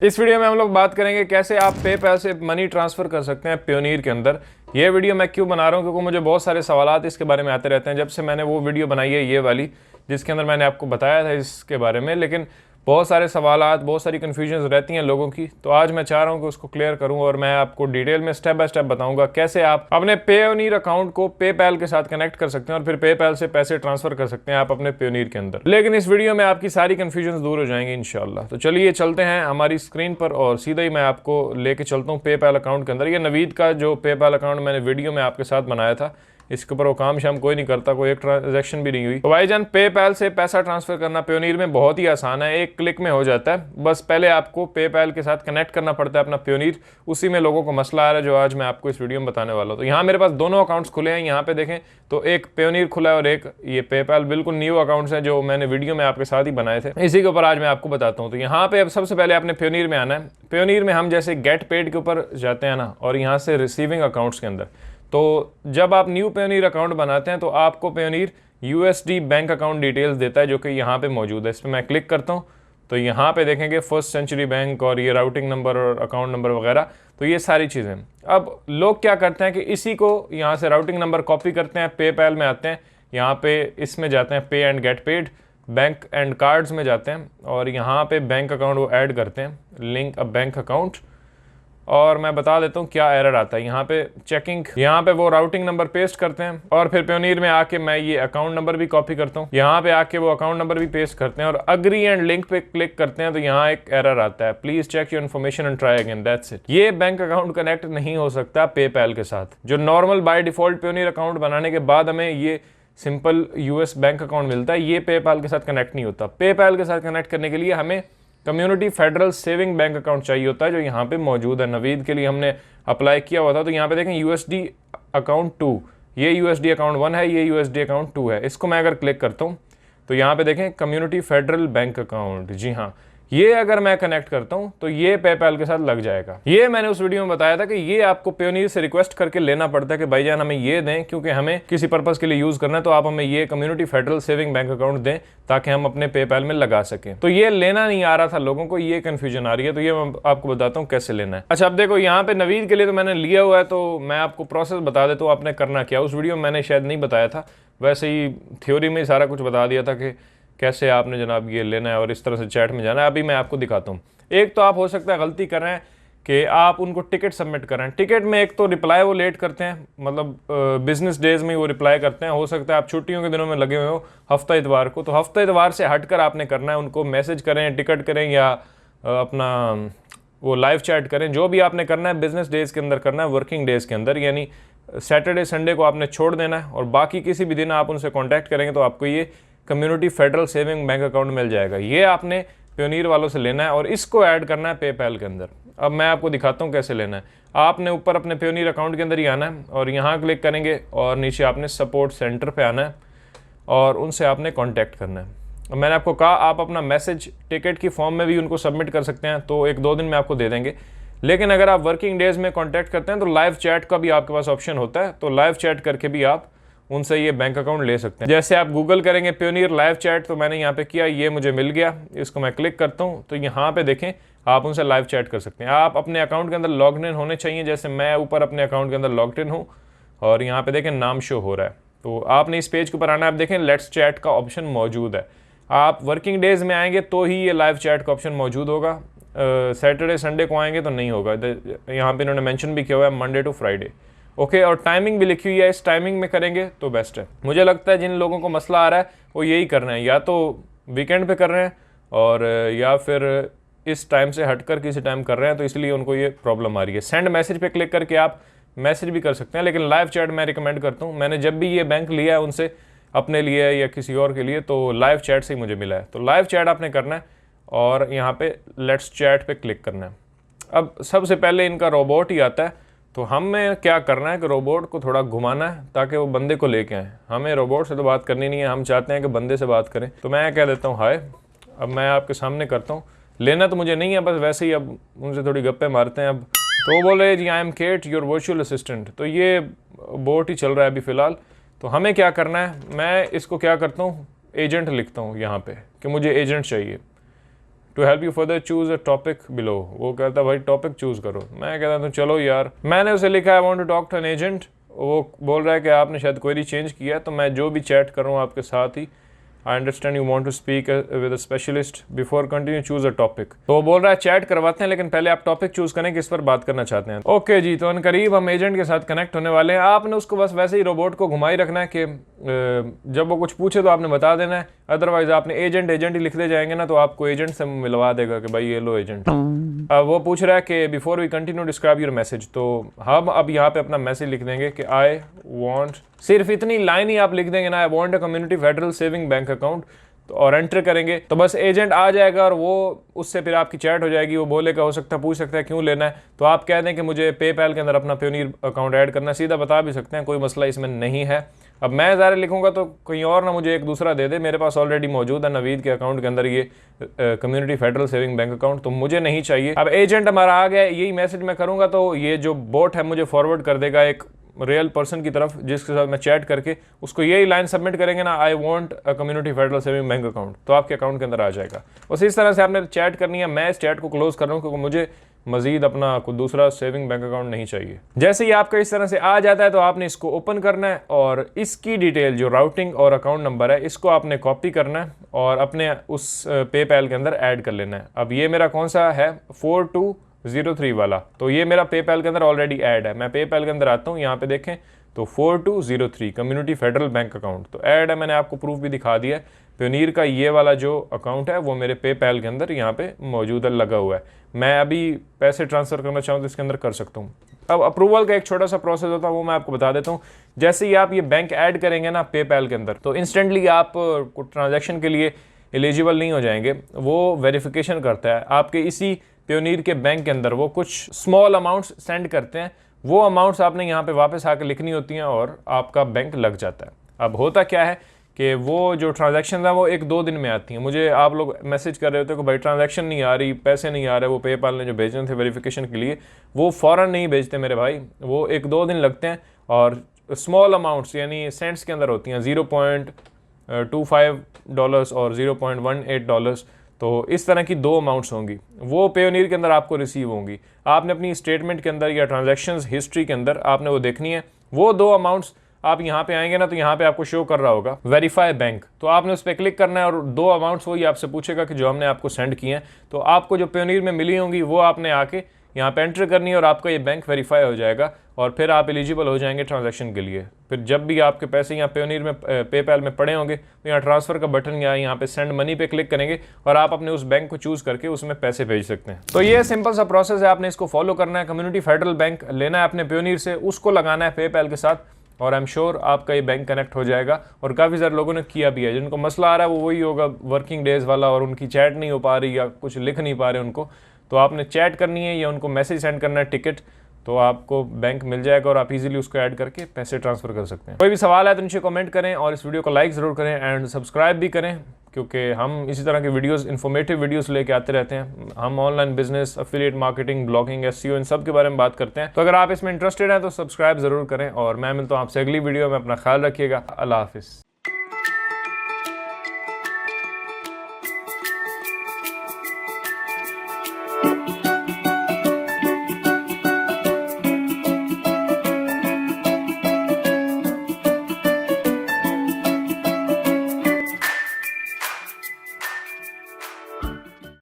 इस वीडियो में हम लोग बात करेंगे कैसे आप पेपैल से मनी ट्रांसफ़र कर सकते हैं पेयोनीर के अंदर। ये वीडियो मैं क्यों बना रहा हूँ क्योंकि मुझे बहुत सारे सवालात इसके बारे में आते रहते हैं जब से मैंने वो वीडियो बनाई है ये वाली जिसके अंदर मैंने आपको बताया था इसके बारे में, लेकिन बहुत सारे सवालात, बहुत सारी कन्फ्यूजन्स रहती हैं लोगों की। तो आज मैं चाह रहा हूँ कि उसको क्लियर करूँ और मैं आपको डिटेल में स्टेप बाय स्टेप बताऊंगा कैसे आप अपने पेयोनीर अकाउंट को पेपैल के साथ कनेक्ट कर सकते हैं और फिर पेपैल से पैसे ट्रांसफर कर सकते हैं आप अपने पेयोनीर के अंदर। लेकिन इस वीडियो में आपकी सारी कन्फ्यूजन्स दूर हो जाएंगी इंशाल्लाह। तो चलिए चलते हैं हमारी स्क्रीन पर और सीधा ही मैं आपको लेके चलता हूँ पेपैल अकाउंट के अंदर। ये नवीद का जो पेपैल अकाउंट मैंने वीडियो में आपके साथ बनाया था, इसके ऊपर वो काम शाम कोई नहीं करता, कोई एक ट्रांजैक्शन भी नहीं हुई। तो भाईजान पेपैल से पैसा ट्रांसफर करना पेयोनीर में बहुत ही आसान है, एक क्लिक में हो जाता है। बस पहले आपको पेपैल के साथ कनेक्ट करना पड़ता है अपना पेयोनीर। उसी में लोगों को मसला आ रहा है जो आज मैं आपको इस वीडियो में बताने वाला हूँ। तो यहाँ मेरे पास दोनों अकाउंट्स खुले हैं, यहाँ पे देखें तो एक पेयोनीर खुला है और एक ये पेपैल। बिल्कुल न्यू अकाउंट्स हैं जो मैंने वीडियो में आपके साथ ही बनाए थे, इसी के ऊपर आज मैं आपको बताता हूँ। तो यहाँ पे अब सबसे पहले आपने पेयोनीर में आना है। पेयोनीर में हम जैसे गेट पेड के ऊपर जाते हैं ना, और यहाँ से रिसीविंग अकाउंट्स के अंदर, तो जब आप न्यू पेयोनीर अकाउंट बनाते हैं तो आपको Payoneer USD bank account details देता है जो कि यहाँ पे मौजूद है। इस पर मैं क्लिक करता हूँ तो यहाँ पे देखेंगे फर्स्ट सेंचुरी बैंक और ये राउटिंग नंबर और अकाउंट नंबर वगैरह, तो ये सारी चीज़ें। अब लोग क्या करते हैं कि इसी को यहाँ से राउटिंग नंबर कॉपी करते हैं, पेपैल में आते हैं, यहाँ पे इसमें जाते हैं पे and get paid, bank and cards में जाते हैं और यहाँ पे बैंक अकाउंट वो ऐड करते हैं, लिंक अ बैंक अकाउंट। और मैं बता देता हूँ क्या एरर आता है। यहाँ पे चेकिंग, यहाँ पे वो राउटिंग नंबर पेस्ट करते हैं और फिर पेयोनीर में आके मैं ये अकाउंट नंबर भी कॉपी करता हूँ, यहाँ पे आके वो अकाउंट नंबर भी पेस्ट करते हैं और अग्री एंड लिंक पे क्लिक करते हैं। तो यहाँ एक एरर आता है, please check your information and try again, that's it. ये बैंक अकाउंट कनेक्ट नहीं हो सकता पेपैल के साथ। जो normal by default Payoneer account बनाने के बाद हमें ये सिंपल यूएस बैंक अकाउंट मिलता है, ये पेपैल के साथ कनेक्ट नहीं होता। पेपैल के साथ कनेक्ट करने के लिए हमें community federal saving bank account चाहिए होता है जो यहाँ पे मौजूद है। नवीद के लिए हमने अप्लाई किया हुआ था। तो यहाँ पे देखें यूएसडी अकाउंट 2, ये यूएसडी अकाउंट 1 है, ये यूएसडी अकाउंट 2 है। इसको मैं अगर क्लिक करता हूँ तो यहाँ पे देखें कम्युनिटी फेडरल बैंक अकाउंट, जी हाँ, ये अगर मैं कनेक्ट करता हूं तो ये पेपैल के साथ लग जाएगा। ये मैंने उस वीडियो में बताया था कि ये आपको पेयोनीर से रिक्वेस्ट करके लेना पड़ता है कि भाईजान हमें ये दें क्योंकि हमें किसी पर्पस के लिए यूज करना है, तो आप हमें ये community federal saving bank account दें ताकि हम अपने पेपैल में लगा सकें। तो ये लेना नहीं आ रहा था लोगों को, ये कंफ्यूजन आ रही है, तो ये मैं आपको बताता हूँ कैसे लेना है। अच्छा, अब देखो यहाँ पे नवीद के लिए तो मैंने लिया हुआ है, तो मैं आपको प्रोसेस बता देता हूँ आपने करना क्या। उस वीडियो में मैंने शायद नहीं बताया था, वैसे ही थ्योरी में सारा कुछ बता दिया था कि कैसे आपने जनाब ये लेना है और इस तरह से चैट में जाना है। अभी मैं आपको दिखाता हूँ। एक तो आप हो सकता है गलती कर रहे हैं कि आप उनको टिकट सबमिट कर रहे हैं। टिकट में एक तो रिप्लाई वो लेट करते हैं, मतलब बिजनेस डेज में वो रिप्लाई करते हैं। हो सकता है आप छुट्टियों के दिनों में लगे हुए हो हफ्ता इतवार को, तो हफ्ता इतवार से हटकर आपने करना है, उनको मैसेज करें, टिकट करें या अपना वो लाइव चैट करें, जो भी आपने करना है बिजनेस डेज के अंदर करना है, वर्किंग डेज के अंदर, यानी सैटरडे संडे को आपने छोड़ देना है और बाकी किसी भी दिन आप उनसे कॉन्टैक्ट करेंगे तो आपको ये community federal saving bank account मिल जाएगा। ये आपने पेयोनीर वालों से लेना है और इसको ऐड करना है पेपैल के अंदर। अब मैं आपको दिखाता हूँ कैसे लेना है। आपने ऊपर अपने पेयोनीर अकाउंट के अंदर ही आना है और यहाँ क्लिक करेंगे और नीचे आपने सपोर्ट सेंटर पे आना है और उनसे आपने कांटेक्ट करना है। मैंने आपको कहा आप अपना मैसेज टिकट की फॉर्म में भी उनको सबमिट कर सकते हैं, तो 1-2 दिन में आपको दे देंगे। लेकिन अगर आप वर्किंग डेज में कॉन्टैक्ट करते हैं तो लाइव चैट का भी आपके पास ऑप्शन होता है, तो लाइव चैट करके भी आप उनसे ये बैंक अकाउंट ले सकते हैं। जैसे आप गूगल करेंगे पेयोनीर लाइव चैट, तो मैंने यहाँ पे किया, ये मुझे मिल गया, इसको मैं क्लिक करता हूँ तो यहाँ पे देखें आप उनसे लाइव चैट कर सकते हैं। आप अपने अकाउंट के अंदर लॉग इन होने चाहिए, जैसे मैं ऊपर अपने अकाउंट के अंदर लॉग इन हूँ और यहाँ पे देखें नाम शो हो रहा है। तो आपने इस पेज के ऊपर आना है, आप देखें लेट्स चैट का ऑप्शन मौजूद है। आप वर्किंग डेज में आएंगे तो ही ये लाइव चैट का ऑप्शन मौजूद होगा, सैटरडे संडे को आएंगे तो नहीं होगा। यहाँ पे इन्होंने मेंशन भी किया हुआ है मंडे टू फ्राइडे, ओके, और टाइमिंग भी लिखी हुई है, इस टाइमिंग में करेंगे तो बेस्ट है। मुझे लगता है जिन लोगों को मसला आ रहा है वो यही कर रहे हैं, या तो वीकेंड पे कर रहे हैं और या फिर इस टाइम से हटकर किसी टाइम कर रहे हैं, तो इसलिए उनको ये प्रॉब्लम आ रही है। सेंड मैसेज पे क्लिक करके आप मैसेज भी कर सकते हैं, लेकिन लाइव चैट मैं रिकमेंड करता हूँ। मैंने जब भी ये बैंक लिया है उनसे, अपने लिए या किसी और के लिए, तो लाइव चैट से ही मुझे मिला है। तो लाइव चैट आपने करना है और यहाँ पे लेट्स चैट पे क्लिक करना है। अब सबसे पहले इनका रोबोट ही आता है, तो हमें क्या करना है कि रोबोट को थोड़ा घुमाना है ताकि वो बंदे को लेके आए। हमें रोबोट से तो बात करनी नहीं है, हम चाहते हैं कि बंदे से बात करें। तो मैं कह देता हूँ हाय। अब मैं आपके सामने करता हूँ, लेना तो मुझे नहीं है, बस वैसे ही अब उनसे थोड़ी गप्पे मारते हैं। अब तो वो बोले जी I am Kate your virtual assistant, तो ये बोट ही चल रहा है अभी फ़िलहाल। तो हमें क्या करना है, मैं इसको क्या करता हूँ, एजेंट लिखता हूँ यहाँ पे कि मुझे एजेंट चाहिए। To help you further choose a topic below. वो कहता है भाई टॉपिक चूज करो। मैं कहता हूँ चलो यार, मैंने उसे लिखा है want to talk to an agent. वो बोल रहा है कि आपने शायद क्वेरी चेंज किया है, तो मैं जो भी चैट कर रहा हूँ आपके साथ ही, I understand you want to speak with a specialist before continue choose a topic. तो वो बोल रहा है चैट करवाते हैं, लेकिन पहले आप टॉपिक चूज करें किस पर बात करना चाहते हैं। ओके जी, तो करीब हम एजेंट के साथ कनेक्ट होने वाले हैं। आपने उसको बस वैसे ही रोबोट को घुमा ही रखना है कि जब वो कुछ पूछे तो आपने बता देना है, अदरवाइज आपने एजेंट एजेंट ही लिखते जाएंगे ना, तो आपको एजेंट से मिलवा देगा कि भाई ये लो एजेंट। वो पूछ रहा है कि before we continue describe your message, तो हम अब यहाँ पे अपना मैसेज लिख देंगे कि आई वांट, सिर्फ इतनी लाइन ही आप लिख देंगे ना, I want a community federal saving bank account, और एंटर करेंगे तो बस एजेंट आ जाएगा और वो उससे फिर आपकी चैट हो जाएगी। वो बोलेगा, हो सकता है पूछ सकता है क्यों लेना है, तो आप कह दें कि मुझे पेपैल के अंदर अपना प्योनीर अकाउंट ऐड करना है, सीधा बता भी सकते हैं, कोई मसला इसमें नहीं है। अब मैं ज़ाहिर लिखूंगा तो कहीं और ना मुझे एक दूसरा दे दे, मेरे पास ऑलरेडी मौजूद है नवीद के अकाउंट के अंदर ये community federal saving bank account, तो मुझे नहीं चाहिए। अब एजेंट हमारा आ गया, यही मैसेज मैं करूँगा तो ये जो बोट है मुझे फॉरवर्ड कर देगा एक रियल पर्सन की तरफ, जिसके साथ मैं चैट करके उसको यही लाइन सबमिट करेंगे ना, I want a community federal saving bank account, तो आपके अकाउंट के अंदर आ जाएगा। बस इस तरह से आपने चैट करनी है। मैं इस चैट को क्लोज कर रहा हूँ क्योंकि मुझे मजीद अपना कोई दूसरा सेविंग बैंक अकाउंट नहीं चाहिए। जैसे ही आपका इस तरह से आ जाता है तो आपने इसको ओपन करना है और इसकी डिटेल जो राउटिंग और अकाउंट नंबर है इसको आपने कॉपी करना है और अपने उस पेपैल के अंदर ऐड कर लेना है। अब ये मेरा कौन सा है, 4203 वाला, तो ये मेरा पेपैल के अंदर ऑलरेडी ऐड है। मैं पेपैल के अंदर आता हूँ, यहाँ पे देखें तो 4203 कम्युनिटी फेडरल बैंक अकाउंट तो ऐड है। मैंने आपको प्रूफ भी दिखा दिया है। प्योनीर का ये वाला जो अकाउंट है वो मेरे पेपैल के अंदर यहाँ पे मौजूद है, लगा हुआ है। मैं अभी पैसे ट्रांसफ़र करना चाहूँ तो इसके अंदर कर सकता हूँ। अब अप्रूवल का एक छोटा सा प्रोसेस होता है, वो मैं आपको बता देता हूँ। जैसे ही आप ये बैंक ऐड करेंगे ना पेपैल के अंदर, तो इंस्टेंटली आप ट्रांजैक्शन के लिए एलिजिबल नहीं हो जाएंगे। वो वेरिफिकेशन करता है आपके इसी प्योनीर के बैंक के अंदर, वो कुछ स्मॉल अमाउंट्स सेंड करते हैं, वो अमाउंट्स आपने यहाँ पे वापस आकर लिखनी होती हैं और आपका बैंक लग जाता है। अब होता क्या है कि वो जो ट्रांजैक्शन है वो 1-2 दिन में आती हैं। मुझे आप लोग मैसेज कर रहे होते कि भाई ट्रांजैक्शन नहीं आ रही, पैसे नहीं आ रहे, वो पेपाल ने जो भेजने थे वेरिफिकेशन के लिए, वो फ़ौरन नहीं भेजते मेरे भाई, वो 1-2 दिन लगते हैं। और स्मॉल अमाउंट्स यानी सेंट्स के अंदर होती हैं, $0.25 और $0.18, तो इस तरह की 2 अमाउंट्स होंगी, वो पेयोनीर के अंदर आपको रिसीव होंगी। आपने अपनी स्टेटमेंट के अंदर या ट्रांजैक्शंस हिस्ट्री के अंदर आपने वो देखनी है। वो 2 अमाउंट्स आप यहाँ पे आएंगे ना, तो यहाँ पे आपको शो कर रहा होगा वेरीफाई बैंक, तो आपने उस पर क्लिक करना है और 2 अमाउंट्स वही आपसे पूछेगा कि जो हमने आपको सेंड किए हैं, तो आपको जो पेयोनीर में मिली होंगी वो आपने आके यहाँ पे एंटर करनी है और आपका ये बैंक वेरीफाई हो जाएगा और फिर आप एलिजिबल हो जाएंगे ट्रांजैक्शन के लिए। फिर जब भी आपके पैसे यहाँ पेयोनीर में पेपैल में पड़े होंगे तो यहाँ ट्रांसफ़र का बटन या यहाँ पे सेंड मनी पे क्लिक करेंगे और आप अपने उस बैंक को चूज़ करके उसमें पैसे भेज सकते हैं। तो ये सिंपल सा प्रोसेस है, आपने इसको फॉलो करना है। कम्युनिटी फेडरल बैंक लेना है अपने पेयोनीर से, उसको लगाना है पेपैल के साथ और आई एम श्योर आपका ये बैंक कनेक्ट हो जाएगा। और काफ़ी सारे लोगों ने किया भी है। जिनको मसला आ रहा है वो वही होगा वर्किंग डेज़ वाला, और उनकी चैट नहीं हो पा रही या कुछ लिख नहीं पा रहे उनको, तो आपने चैट करनी है या उनको मैसेज सेंड करना है टिकट, तो आपको बैंक मिल जाएगा और आप इजीली उसको ऐड करके पैसे ट्रांसफ़र कर सकते हैं। कोई भी सवाल है तो नीचे कमेंट करें और इस वीडियो को लाइक ज़रूर करें एंड सब्सक्राइब भी करें, क्योंकि हम इसी तरह के वीडियोस इन्फॉर्मेटिव वीडियोस लेके आते रहते हैं। हम online business, affiliate marketing, blogging, SEO, इन सब के बारे में बात करते हैं। तो अगर आप इसमें इंटरेस्टेड हैं तो सब्सक्राइब ज़रूर करें और मैं मिलता हूँ आपसे अगली वीडियो में। अपना ख्याल रखिएगा। अल्लाह हाफिज़।